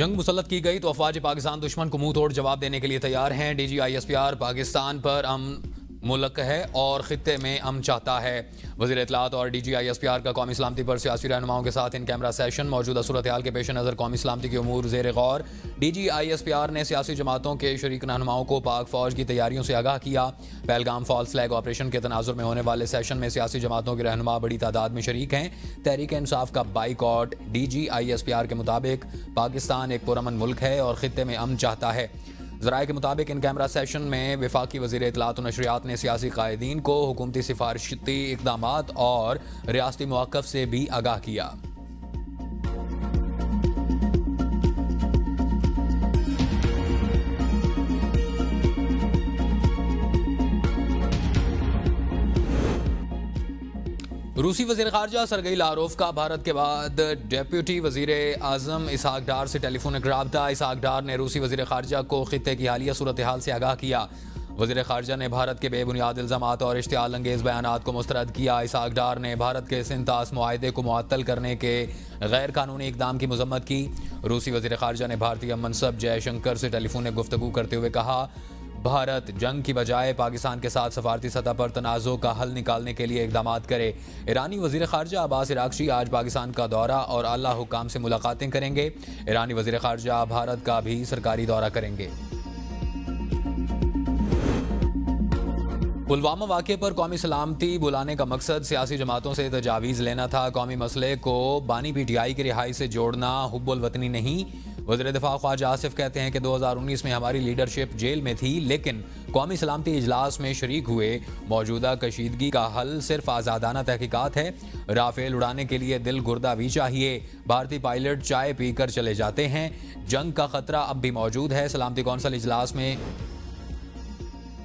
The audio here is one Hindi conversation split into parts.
जंग मुसल्लत की गई तो अफवाज पाकिस्तान दुश्मन को मुंह तोड़ जवाब देने के लिए तैयार हैं। DGISPR पाकिस्तान पर मुल्क है और खित्ते में अमन चाहता है। वज़ीर इत्तलात और DGISPR का कौमी सलामती पर सियासी रहनुमाओं के साथ इन कैमरा सेशन। मौजूदा सूरत हाल के पेश नज़र कौमी सलामती के उमूर ज़ेर गौर। DGISPR ने सियासी जमातों के शरीक रहनुमाओं को पाक फ़ौज की तैयारियों से आगाह किया। पहलगाम फॉल्स फ्लैग ऑपरेशन के तनाजुर में होने वाले सेशन में सियासी जमातों के रहनुमा बड़ी तादाद में शरीक हैं। तहरीक इंसाफ का बाइकॉट। DGISPR के मुताबिक पाकिस्तान एक पुरअमन मुल्क है और खित्ते में अमन चाहता है। ज़राए के मुताबिक इन कैमरा सेशन में वफाकी वज़ीर इत्तलात और नशरियात ने सियासी कायदीन को हुकूमती सिफारिशती इक़दामात और रियासती मौक़िफ़ से भी आगाह किया। रूसी वज़ीर ख़ारजा सरगई लारोव का भारत के बाद डेप्यूटी वज़ीर आज़म इसहाक डार से टेलीफोनिक राब्ता। इसहाक डार ने रूसी वज़ीर ख़ारजा को खित्ते की हालिया सूरत हाल से आगाह किया। वज़ीर ख़ारजा ने भारत के बेबुनियाद इल्ज़ामात और इश्तियाल अंगेज़ बयानात को मुस्तरद किया। इसहाक डार ने भारत के सिंतास मुआहदे को मुअत्तल करने के गैर कानूनी इक़दाम की मज़म्मत की। रूसी वज़ीर ख़ारजा ने भारतीय मनसब जयशंकर से टेलीफोनिक गुफ्तगू करते हुए कहा, भारत जंग की बजाय पाकिस्तान के साथ सफारती सतह पर तनाज़ों का हल निकालने के लिए इक़दामात करे। ईरानी वज़ीर ख़ारजा अब्बास इराक़ची आज पाकिस्तान का दौरा और आला हुक्काम से मुलाकातें करेंगे। ईरानी वज़ीर ख़ारजा भारत का भी सरकारी दौरा करेंगे। पुलवामा वाक़े पर कौमी सलामती बुलाने का मकसद सियासी जमातों से तजावीज़ लेना था। कौमी मसले को बानी PTI की रिहाई से जोड़ना हुब्बुल वतनी नहीं। वज़ीर दिफ़ा ख्वाजा आसिफ कहते हैं कि 2019 में हमारी लीडरशिप जेल में थी, लेकिन कौमी सलामती इजलास में शरीक हुए। मौजूदा कशीदगी का हल सिर्फ आज़ादाना तहकीकात है। राफेल उड़ाने के लिए दिल गुर्दा भी चाहिए। भारतीय पायलट चाय पीकर चले जाते हैं। जंग का खतरा अब भी मौजूद है। सलामती कौंसिल इजलास में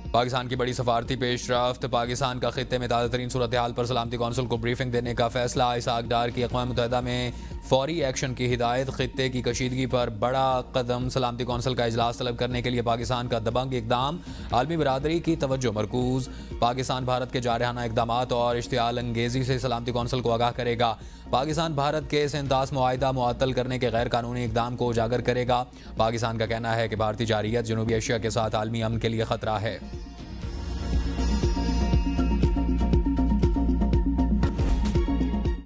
पाकिस्तान की बड़ी सफारती पेशरफ्त। पाकिस्तान का खित्ते में ताज़ा तरीन सूरत हाल पर सलामती कौंसिल को ब्रीफिंग देने का फैसला। इसहाक डार की अक़वाम मुत्तहिदा में फौरी एक्शन की हिदायत। खित्ते की कशीदगी पर बड़ा कदम। सलामती कौंसिल का इजलास तलब करने के लिए पाकिस्तान का दबंग इकदाम। आलमी बरादरी की तवज्जो मरकूज। पाकिस्तान भारत के जारहाना इकदामात और इश्तियाल अंगेज़ी से सलामती कौंसिल को आगाह करेगा। पाकिस्तान भारत के सिंतास मुआहिदा मुअत्तल करने के गैर कानूनी इकदाम को उजागर करेगा। पाकिस्तान का कहना है कि भारतीय जारियत जनूबी एशिया के साथ आलमी अमन के लिए खतरा है।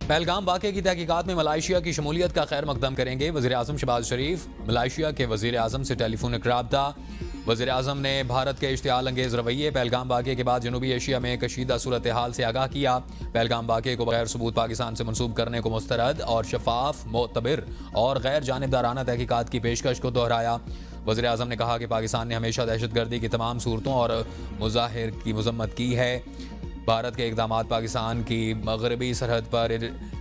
पहलगाम वाक़े की तहकीकात में मलाइशिया की शमूलियत का खैर मकदम करेंगे वज़ीर आज़म शहबाज शरीफ। मलाइशिया के वज़ीर आज़म से टेलीफोनिक राब्ता। वज़ीर आज़म ने भारत के इश्तियाल अंगेज़ रवैये पहलगाम वाक़े के बाद जनूबी एशिया में कशीदा सूरत हाल से आगाह किया। पहलगाम वाक़े को बगैर सबूत पाकिस्तान से मनसूब करने को मुस्तरद और शफाफ, मोतबर और गैर जानिबदाराना तहकीकात की पेशकश को दोहराया। वज़ीर आज़म ने कहा कि पाकिस्तान ने हमेशा दहशतगर्दी की तमाम सूरतों और मुज़ाहिर की मज़म्मत की है। भारत के इक़दामात पाकिस्तान की मगरबी सरहद पर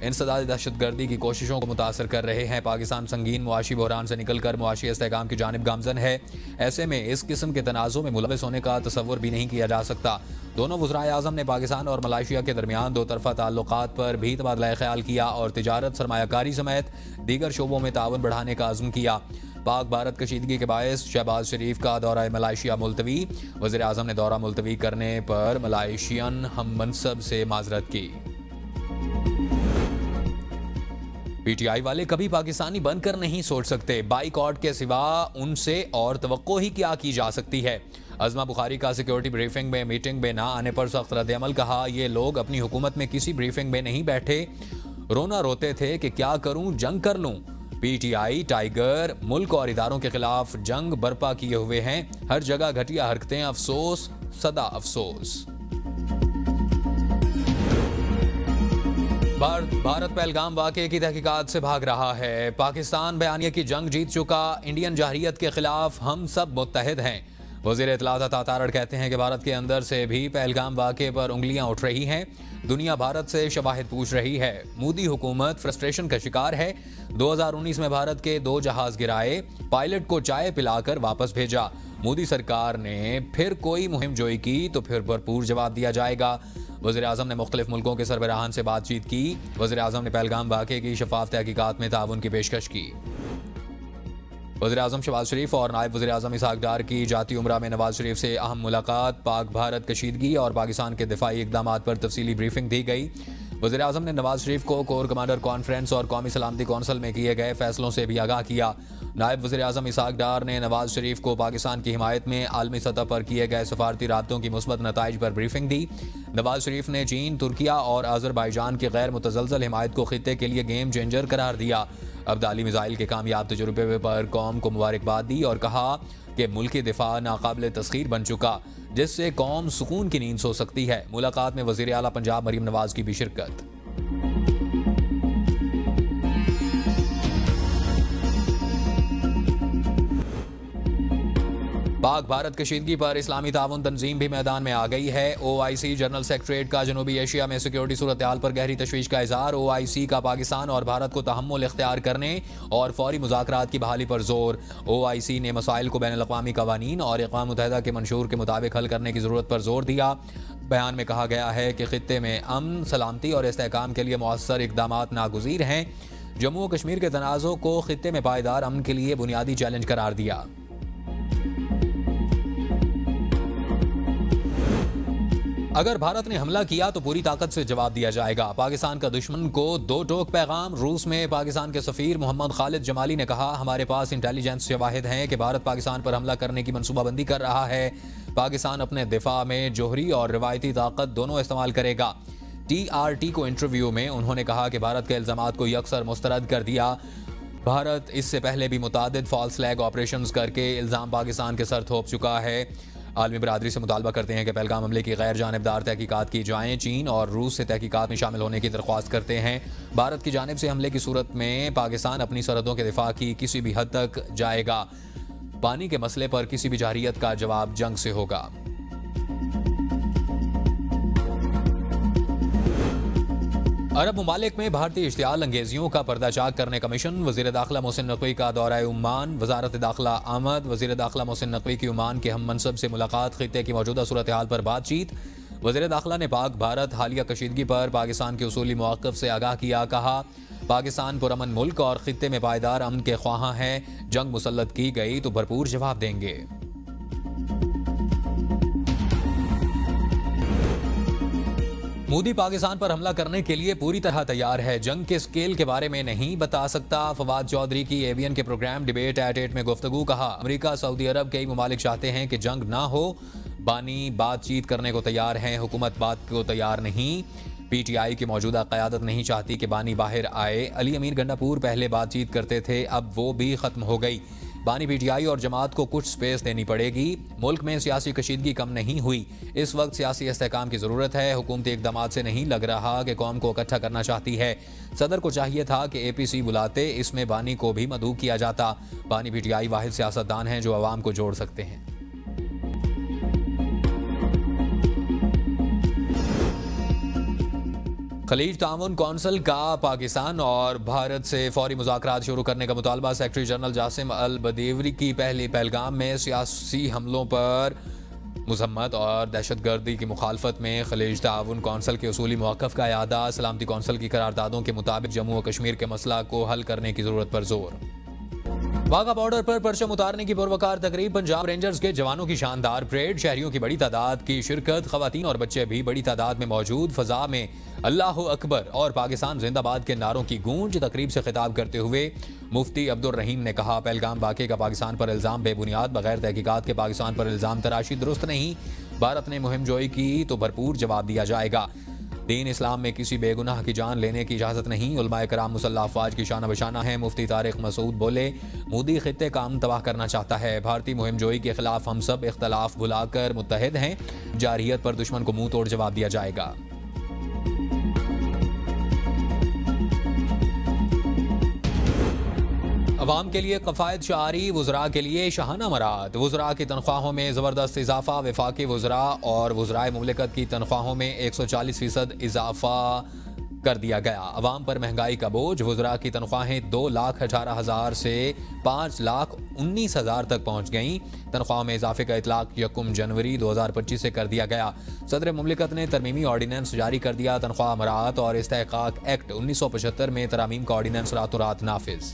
इंसदाद दहशतगर्दी की कोशिशों को मुतासर कर रहे हैं। पाकिस्तान संगीन मुआशी बहरान से निकलकर मुआशी इस्तेहकाम की जानिब गामज़न है। ऐसे में इस किस्म के तनाज़ों में मुलविस होने का तसव्वुर भी नहीं किया जा सकता। दोनों वज़राए आज़म ने पाकिस्तान और मलाइशिया के दरमियान दो तरफ़ा ताल्लुकात पर भी तबादला ख्याल किया और तिजारत, सरमायाकारी समेत दीगर शोबों में ताउन बढ़ाने का अज़्म किया। पाक भारत कशीदगी के बायस शहबाज शरीफ का दौरा मलाइशिया मुलतवी। वज़ीर आज़म ने दौरा मुलतवी करने पर मलाइशियन हम मनसब से माजरत की। PTI वाले कभी पाकिस्तानी बनकर नहीं सोच सकते। बाइकॉट के सिवा उनसे और तवक्को ही क्या की जा सकती है। अज़मा बुखारी का सिक्योरिटी ब्रीफिंग में मीटिंग में ना आने पर सख्त रद्द-ए-अमल। कहा, ये लोग अपनी हुकूमत में किसी ब्रीफिंग में नहीं बैठे, रोना रोते थे कि क्या करूं, जंग कर लूं। PTI टाइगर मुल्क और इदारों के खिलाफ जंग बर्पा किए हुए हैं। हर जगह घटिया हरकतें, अफसोस, सदा अफसोस। भारत पहलगाम वाक़े की तहकीकात से भाग रहा है। पाकिस्तान बयानिया की जंग जीत चुका। इंडियन जाहिरियत के खिलाफ हम सब मुत्तहिद हैं। वज़ीर इत्तलात अता तारड़ कहते हैं कि भारत के अंदर से भी पहलगाम वाक़े पर उंगलियां उठ रही हैं। दुनिया भारत से शवाहिद पूछ रही है। मोदी हुकूमत फ्रस्ट्रेशन का शिकार है। 2019 में भारत के 2 जहाज गिराए, पायलट को चाय पिलाकर वापस भेजा। मोदी सरकार ने फिर कोई मुहिम जोई की तो फिर भरपूर जवाब दिया जाएगा। वज़ीर आज़म ने मुख्तलिफ मुल्कों के सरबराहान से बातचीत की। वज़ीर आज़म ने पहलगाम वाक़े की शफाफ तहकीकात में ताउन की पेशकश की। वज़ीर आज़म शहबाज शरीफ और नायब वज़ीर आज़म इसहाक डार की जाती उम्रा में नवाज शरीफ से अहम मुलाकात। पाक भारत कशीदगी और पाकिस्तान के दिफाई इक़दामात पर तफसीली ब्रीफिंग दी गई। वज़ीर आज़म ने नवाज शरीफ को कोर कमांडर कॉन्फ्रेंस और कौमी सलामती कौंसिल में किए गए फैसलों से भी आगाह किया। नायब वज़ीर आज़म इसहाक डार ने नवाज शरीफ को पाकिस्तान की हिमायत में आलमी सतह पर किए गए सफारती राब्तों की मुस्बत नताइज पर ब्रीफिंग दी। नवाज शरीफ ने चीन, तुर्किया और अज़रबैजान की गैर मुतज़लज़ल हिमायत को खित्ते के लिए गेम चेंजर करार दिया। अब्दाली मिसाइल के कामयाब तजुर्बे पर कौम को मुबारकबाद दी और कहा कि मुल्की दिफा नाकाबिल तस्खीर बन चुका, जिससे कौम सुकून की नींद सो सकती है। मुलाकात में वज़ीर आला पंजाब मरीम नवाज की भी शिरकत। पाक भारत कशीदगी पर इस्लामी ताउन तंजीम भी मैदान में आ गई है। OIC जनरल सेक्रेटरीट का जनूबी एशिया में सिक्योरिटी सूरत हाल पर गहरी तशवीश का इजहार। OIC का पाकिस्तान और भारत को तहम्मुल इख्तियार करने और फौरी मुज़ाकरात की बहाली पर जोर। OIC ने मसाइल को बैनुल-अक़वामी कवानीन और अक़वाम मुत्तहिदा के मंशूर के मुताबिक हल करने की ज़रूरत पर जोर दिया। बयान में कहा गया है कि खित्ते में अमन, सलामती और इस्तेहकाम के लिए मौसर इक़दामात नागुज़ीर हैं। जम्मू और कश्मीर के तनाज़ों को खित्ते में पायदार अमन के लिए बुनियादी चैलेंज करार दिया। अगर भारत ने हमला किया तो पूरी ताकत से जवाब दिया जाएगा। पाकिस्तान का दुश्मन को दो टोक पैगाम। रूस में पाकिस्तान के सफीर मोहम्मद खालिद जमाली ने कहा, हमारे पास इंटेलिजेंस शवाहिद हैं कि भारत पाकिस्तान पर हमला करने की मनसूबाबंदी कर रहा है। पाकिस्तान अपने दिफा में जोहरी और रिवायती ताकत दोनों इस्तेमाल करेगा। TRT को इंटरव्यू में उन्होंने कहा कि भारत के इल्जामात को यकसर मुस्तरद कर दिया। भारत इससे पहले भी मुतादिद फॉल्स फ्लैग ऑपरेशन करके इल्ज़ाम पाकिस्तान के सर थोप चुका है। आलमी बरादरी से मुतालबा करते हैं कि पहलगाम हमले की गैर जानिबदार तहकीकात की जाएं। चीन और रूस से तहकीकात में शामिल होने की दरख्वास्त करते हैं। भारत की जानिब से हमले की सूरत में पाकिस्तान अपनी सरहदों के दिफा की किसी भी हद तक जाएगा। पानी के मसले पर किसी भी जारियत का जवाब जंग से होगा। अरब ममालिक में भारतीय इश्तियाल अंगेजियों का पर्दाचाक करने का मिशन। वज़ीर दाखिला मोहसिन नकवी का दौरा ओमान। वज़ारत दाखिला आमद। वज़ीर दाखिला मोहसिन नकवी की ओमान के हम मनसब से मुलाकात। खित्ते की मौजूदा सूरत हाल पर बातचीत। वज़ीर दाखिला ने पाक भारत हालिया कशीदगी पर पाकिस्तान के उसूली मौक़िफ़ से आगाह किया। कहा, पाकिस्तान पुरअमन मुल्क और खित्ते में पायदार अमन के ख्वाहां हैं। जंग मुसल्लत की गई तो भरपूर जवाब देंगे। मोदी पाकिस्तान पर हमला करने के लिए पूरी तरह तैयार है। जंग के स्केल के बारे में नहीं बता सकता। फवाद चौधरी की ABN के प्रोग्राम डिबेट एट 8 में गुफ्तगू। कहा, अमेरिका, सऊदी अरब, कई ममालिक चाहते हैं कि जंग ना हो। बानी बातचीत करने को तैयार हैं, हुकूमत बात को तैयार नहीं। PTI की मौजूदा क़यादत नहीं चाहती कि बानी बाहर आए। अली अमीर गंडापुर पहले बातचीत करते थे, अब वो भी ख़त्म हो गई। बानी PTI और जमात को कुछ स्पेस देनी पड़ेगी। मुल्क में सियासी कशीदगी कम नहीं हुई। इस वक्त सियासी इस्तेहकाम की ज़रूरत है। हुकूमती इक़दामात से नहीं लग रहा कि कौम को इकट्ठा करना चाहती है। सदर को चाहिए था कि APC बुलाते, इसमें बानी को भी मदऊ किया जाता। बानी PTI वाहिद सियासतदान हैं जो अवाम को जोड़ सकते हैं। खलीज ताउन कौंसिल का पाकिस्तान और भारत से फौरी मुज़ाकरात शुरू करने का मुतालबा। सेक्रेटरी जनरल जासिम अल बदेवरी की पहली पहलगाम में सियासी हमलों पर मजम्मत और दहशतगर्दी की मुखालफत में खलीज ताउन कौंसिल के उसूली मौक़िफ़ का इआदा। सलामती कौंसिल की करारदादों के मुताबिक जम्मू और कश्मीर के मसला को हल करने की ज़रूरत पर जोर। वाघा बॉर्डर पर परचम उतारने की पुरवकार तकरीब। पंजाब रेंजर्स के जवानों की शानदार परेड। शहरियों की बड़ी तादाद की शिरकत। खवातीन और बच्चे भी बड़ी तादाद में मौजूद। फजा में अल्लाह अकबर और पाकिस्तान जिंदाबाद के नारों की गूंज। तकरीब से खिताब करते हुए मुफ्ती अब्दुल रहीम ने कहा, पहलगाम वाक़े का पाकिस्तान पर इल्ज़ाम बेबुनियाद। बगैर तहकीकात के पाकिस्तान पर इल्ज़ाम तराशी दुरुस्त नहीं। भारत ने मुहिम जोई की तो भरपूर जवाब दिया जाएगा। दीन इस्लाम में किसी बेगुनाह की जान लेने की इजाज़त नहीं। उलमाए कराम मुसल्लह अफवाज की शाना बशाना है। मुफ्ती तारिक मसूद बोले, मोदी खित्ते का अमन तबाह करना चाहता है। भारतीय मुहिम जोई के खिलाफ हम सब इख्तलाफ भुलाकर मुत्तहिद हैं। जारहियत पर दुश्मन को मुंह तोड़ जवाब दिया जाएगा। अवाम के लिए कफ़ायत शारी। वुज़रा के लिए शहाना मराद। वुज़रा की तनख्वाहों में ज़बरदस्त इजाफा। वफाकी वुज़रा और वुज़राए मुमलिकत की तनख्वाहों में 140% इजाफा कर दिया गया। अवाम पर महंगाई का बोझ। वुज़रा की तनख्वाहें 2,18,000 से 5,19,000 तक पहुँच गईं। तनख्वाह में इजाफे का इतलाक 1 जनवरी 2025 से कर दिया गया। सदर मुमलिकत ने तरमीमी ऑर्डीनेंस जारी कर दिया। तनख्वाह मराअत और इस्तेहकाक एक्ट 1975 में तरामीम का ऑर्डीनेंस रातों रात नाफिज।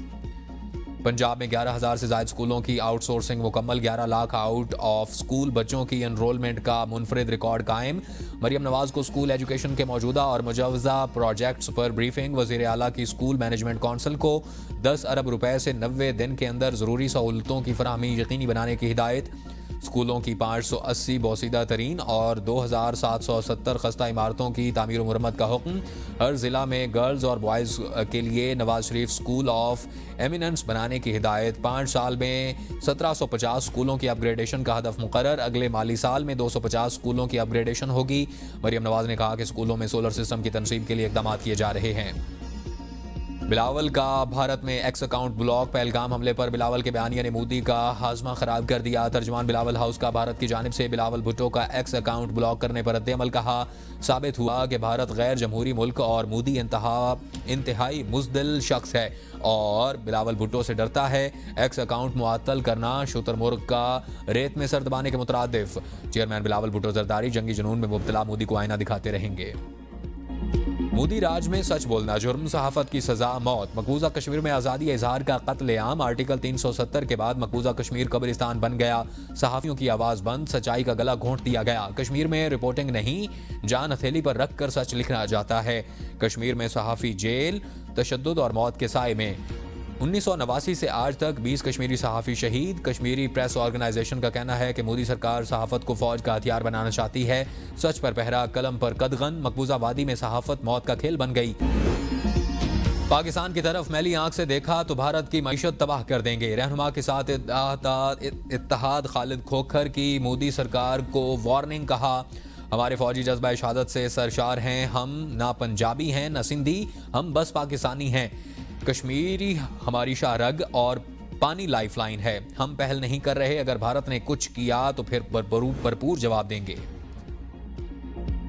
पंजाब में 11,000 से ज़ायद स्कूलों की आउटसोर्सिंग मुकम्मल, 11 लाख आउट ऑफ स्कूल बच्चों की एनरोलमेंट का मुनफरिद रिकॉर्ड कायम। मरियम नवाज को स्कूल एजुकेशन के मौजूदा और मुजवजा प्रोजेक्ट्स पर ब्रीफिंग। वज़ीर आला की स्कूल मैनेजमेंट कौंसिल को 10 अरब रुपए से 90 दिन के अंदर ज़रूरी सहूलतों की फराहमी यकीनी बनाने की हिदायत। स्कूलों की 580 बोसीदा तरीन और 2,770 खस्ता इमारतों की तामीर और मुरम्मत का हुक्म। हर ज़िला में गर्ल्स और बॉयज़ के लिए Nawaz Sharif school of eminence बनाने की हिदायत। 5 साल में 1750 स्कूलों की अपग्रेडेशन का हदफ मुकर्रर। अगले माली साल में 250 स्कूलों की अपग्रेडेशन होगी। मरियम नवाज ने कहा कि स्कूलों में सोलर सिस्टम की तनसीब के लिए इकदाम किए जा रहे हैं। बिलावल का भारत में एक्स अकाउंट ब्लॉक। पहलगाम हमले पर बिलावल के बयानिया ने मोदी का हाजमा खराब कर दिया। तर्जमान बिलावल हाउस का भारत की जानिब से बिलावल भुट्टो का एक्स अकाउंट ब्लॉक करने पर रद्द-ए-अमल। कहा, साबित हुआ कि भारत गैर जमहूरी मुल्क और मोदी इंतहाई मुज़दिल शख्स है और बिलावल भुट्टो से डरता है। एक्स अकाउंट मुअत्तल करना शुतुरमुर्ग का रेत में सर दबाने के मुतरादिफ। चेयरमैन बिलावल भुट्टो जरदारी जंगी जुनून में मुब्तला मोदी को आईना दिखाते रहेंगे। मोदी राज में सच बोलना जुर्म, सहाफत की सजा मौत। मकबूजा कश्मीर में आज़ादी इजहार का कत्लेआम। आर्टिकल 370 के बाद मकबूजा कश्मीर कब्रिस्तान बन गया। सहाफियों की आवाज़ बंद, सच्चाई का गला घोंट दिया गया। कश्मीर में रिपोर्टिंग नहीं, जान हथेली पर रख कर सच लिखना जाता है। कश्मीर में सहाफ़ी जेल, तशद्दुद और मौत के साए में। 1989 से आज तक 20 कश्मीरी सहाफ़ी शहीद। कश्मीरी प्रेस ऑर्गेनाइजेशन का कहना है कि मोदी सरकार सहाफ़त को फौज का हथियार बनाना चाहती है। सच पर पहरा, कलम पर कदगन। मकबूजा वादी में सहाफ़त मौत का खेल बन गई। पाकिस्तान की तरफ मैली आंख से देखा तो भारत की मईशत तबाह कर देंगे। रहनुमा के साथ इत्तेहाद खालिद खोखर की मोदी सरकार को वार्निंग। कहा, हमारे फौजी जज्बा शहादत से सरशार हैं। हम ना पंजाबी हैं ना सिंधी, हम बस पाकिस्तानी हैं। कश्मीरी हमारी शाहरग और पानी लाइफलाइन है। हम पहल नहीं कर रहे। अगर भारत ने कुछ किया तो फिर भरपूर जवाब देंगे।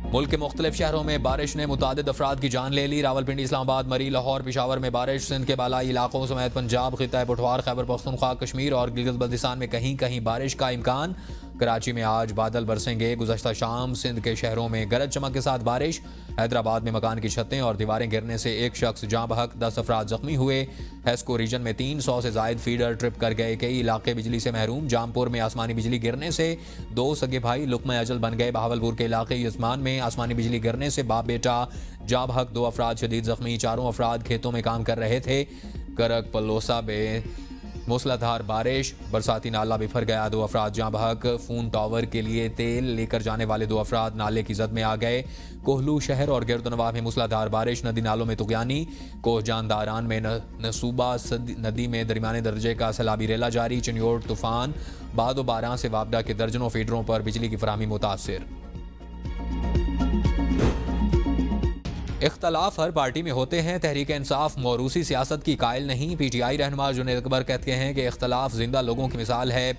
मुल्क के मुख्तलिफ शहरों में बारिश ने मुतादिद अफराद की जान ले ली। रावलपिंडी, इस्लामाबाद, मरी, लाहौर, पिशावर में बारिश। सिंध के बालाई इलाकों समेत पंजाब, खिता पठवार, खैबर पख्तूनख्वा, कश्मीर और गिलगित बल्तिस्तान में कहीं कहीं बारिश का इम्कान। कराची में आज बादल बरसेंगे। गुज़श्ता शाम सिंध के शहरों में गरज चमक के साथ बारिश। हैदराबाद में मकान की छतें और दीवारें गिरने से एक शख्स जाँ बहक, 10 अफराद जख्मी हुए। हेस्को रीजन में 300 से जायद फीडर ट्रिप कर गए। कई इलाके बिजली से महरूम। जामपुर में आसमानी बिजली गिरने से 2 सगे भाई लुक़्मा अजल बन गए। बहावलपुर के इलाके यजमान में आसमानी बिजली गिरने से बाप बेटा जाँ बहक, 2 अफराद शदीद जख्मी। 4 अफराद खेतों में काम कर रहे थे। करक पलोसा में मूसलाधार बारिश, बरसाती नाला बिफर गया। 2 अफराद जाँ बहक। फोन टावर के लिए तेल लेकर जाने वाले 2 अफराद नाले की जद में आ गए। कोहलू शहर और गिरदनवाह में मूसलाधार बारिश। नदी नालों में तुगयानी। कोहजान दारान में नसूबा नदी में दरमियाने दर्जे का सैलाबी रेला जारी। चिन्योट तूफान, बादो बारां से वापडा के दर्जनों फीडरों पर बिजली की फराहमी मुतासिर। इख्तलाफ हर पार्टी में होते हैं। तहरीक इंसाफ मौरूसी सियासत की कायल नहीं। PTI रहनुमा जुनैद अकबर कहते हैं कि इख्तलाफ जिंदा लोगों की मिसाल है।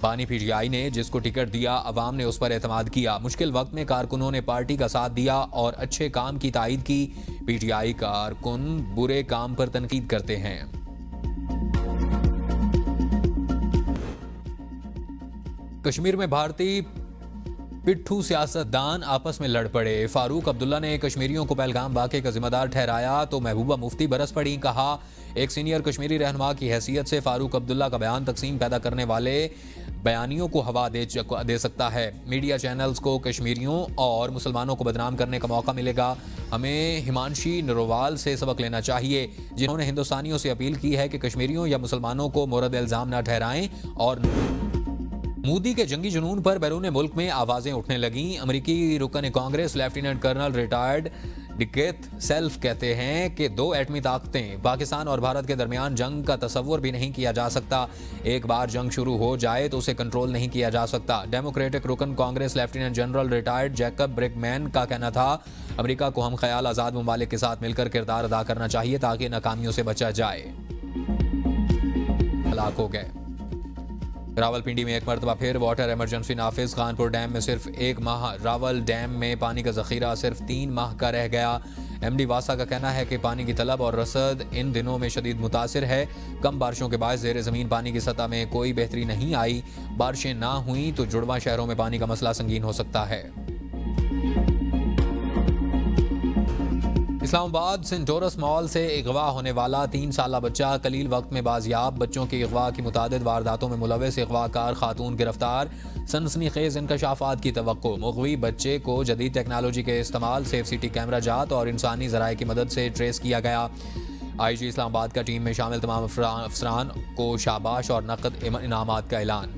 बानी PTI ने जिसको टिकट दिया, अवाम ने उस पर एतमाद किया। मुश्किल वक्त में कारकुनों ने पार्टी का साथ दिया और अच्छे काम की तायीद की। PTI कारकुन बुरे काम पर तनकीद करते हैं। कश्मीर में भारतीय पिट्ठू सियासतदान आपस में लड़ पड़े। फारूक अब्दुल्ला ने कश्मीरियों को पहलगाम वाक़े का जिम्मेदार ठहराया तो महबूबा मुफ्ती बरस पड़ी। कहा, एक सीनियर कश्मीरी रहनुमा की हैसियत से फारूक अब्दुल्ला का बयान तकसीम पैदा करने वाले बयानियों को हवा दे सकता है। मीडिया चैनल्स को कश्मीरियों और मुसलमानों को बदनाम करने का मौका मिलेगा। हमें हिमांशी नरोवाल से सबक लेना चाहिए, जिन्होंने हिंदुस्तानियों से अपील की है कि कश्मीरियों या मुसलमानों को मोरद इल्ज़ाम न ठहराएं। और मोदी के जंगी जुनून पर बैरून मुल्क में आवाजें उठने लगीं। अमरीकी रुकन कांग्रेस लेफ्टिनेंट कर्नल रिटायर्ड डिकेथ सेल्फ कहते हैं कि 2 एटमी ताकतें पाकिस्तान और भारत के दरमियान जंग का तसव्वुर भी नहीं किया जा सकता। एक बार जंग शुरू हो जाए तो उसे कंट्रोल नहीं किया जा सकता। डेमोक्रेटिक रुकन Congress lieutenant general retired Jacob Bergman का कहना था, अमरीका को हम ख्याल आज़ाद ममालिक के साथ मिलकर किरदार अदा करना चाहिए ताकि नाकामियों से बचा जाए। हलाक हो गए। रावलपिंडी में एक मरतबा फिर वाटर इमरजेंसी नाफिज। खानपुर डैम में सिर्फ 1 माह। रावल डैम में पानी का जखीरा सिर्फ 3 माह का रह गया। MD वासा का कहना है कि पानी की तलब और रसद इन दिनों में शदीद मुतासिर है। कम बारिशों के बायस ज़ेर ज़मीन पानी की सतह में कोई बेहतरी नहीं आई। बारिशें ना हुई तो जुड़वा शहरों में पानी का मसला संगीन हो सकता है। इस्लामाबाद सेंटोरस मॉल से अगवा होने वाला 3 साला बच्चा कलील वक्त में बाजियाब। बच्चों की अगवा की मुतादिद वारदातों में मुलविस अगवाकार खातून गिरफ्तार। सनसनीखेज इंकशाफात की तवक्को। मुगवी बच्चे को जदीद टेक्नोलॉजी के इस्तेमाल, सेफ सिटी कैमरा जात और इंसानी ज़राए की मदद से ट्रेस किया गया। IG इस्लामाबाद का टीम में शामिल तमाम अफसरान को शाबाश और नकद इनामात का ऐलान।